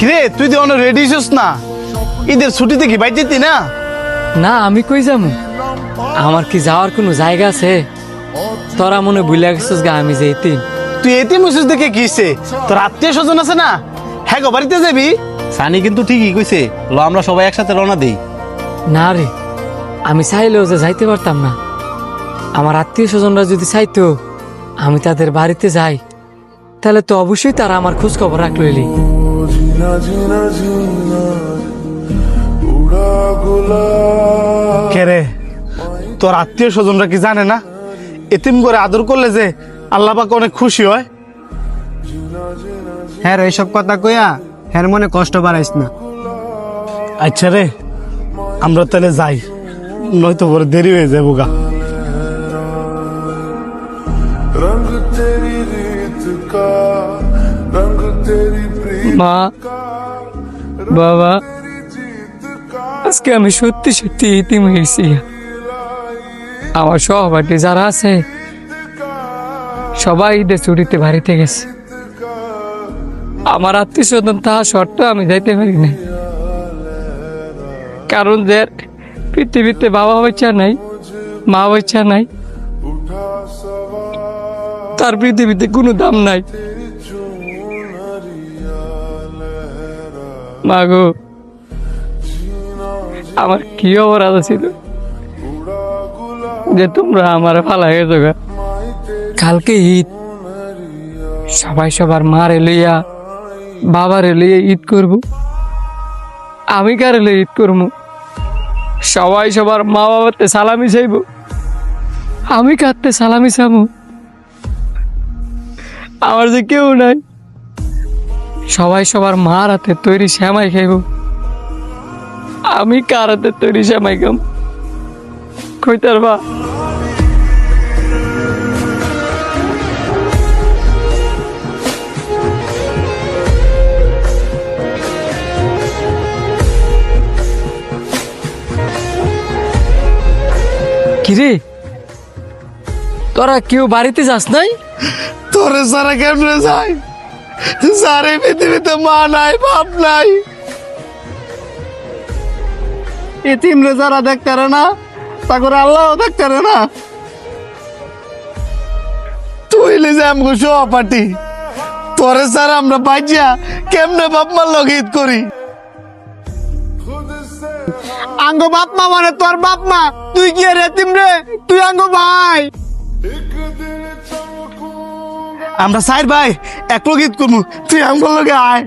কিরে তুই তো অনেক রেডি হইছিস না? ঈদের ছুটিতে কি বাইর যেতি না? না আমি কই যামু? আমার কি যাওয়ার কোনো জায়গা আছে? তোরা মনে ভুলে গেছিস গা আমি যে এতিম। তুই এতিম হইছিস দেখে কি হইছে? তোর আত্মীয় স্বজন আছে না, হ্যাঁ গো বাড়িতে যাবি? সানি কিন্তু ঠিকই কইছে, ল আমরা সবাই একসাথে রওনা দেই। না রে, আমি চাইলেও যে যাইতে পারতাম না। আমার আত্মীয় স্বজনরা যদি চাইতো আমি তাদের বাড়িতে যাই, তাহলে তো অবশ্যই তারা আমার খোঁজ খবর রাখলো। এলি কে রে, তোর আত্মীয় স্বজনরা কি জানে না এতিম করে আদর করলে যে আল্লাহ পাক অনেক খুশি হয়? হ্যাঁ এইসব কথা কইয়া হ্যাঁ মনে কষ্ট বাড়াইস না। আচ্ছা রে, আমরা তাহলে যাই, নয়তো বড় দেরি হয়ে যাবো গা। মা, বাবা, আজকে আমি সত্যি সত্যি ইতিম হয়েছি। আমার সহপাঠী যারা আছে সবাই ঈদের ছুটিতে বাড়িতে গেছে। আমার আত্মীয় স্বজন তাহা সত্ত্বেও আমি যাইতে পারি না, কারণ যে পৃথিবীতে বাবা বাচ্চা নাই, মা বাচ্চা নাই, তার পৃথিবীতে কোনো দাম নাই। মাগো, আমার কি অপরাধ ছিল যে তোমরা আমার ফালাই জোগা? কালকে ঈদ, সবাই সবার মারে লইয়া বাবারে লইয়া ঈদ করব। আমি কারে লইয়া ঈদ করবো? সবাই সবার মা বাবাতে সালামি চাইব, আমি কাঁদতে সালামি চাবো? আমার যে কেউ নাই। সবাই সবার মার হাতে তৈরি শ্যামাই খাইব, আমি কার হাতে তৈরি শ্যামাই খাম? কইতার বা কিরে, তোরা কেউ বাড়িতে যাস নাই? তোরে সারা কেমনে যাই? সারে পৃথিবীতে মা নাই, বাপ নাই। এতিম রে যারা দেখতে না, তা করে আল্লাহ দেখতে না। তুই যে আমগো সহপাঠী, তোরে সারা আমরা বাজিয়া কেমনে বাপ মার লগ ঈদ করি? আঙ্গো বাপ মা মানে তোর বাপ মা, তুই কি রে এতিম রে? তুই আঙ্গো ভাই। আমরা সাইর ভাই এক লোক ঈদ করবো, তুই আমগো লগে আয়।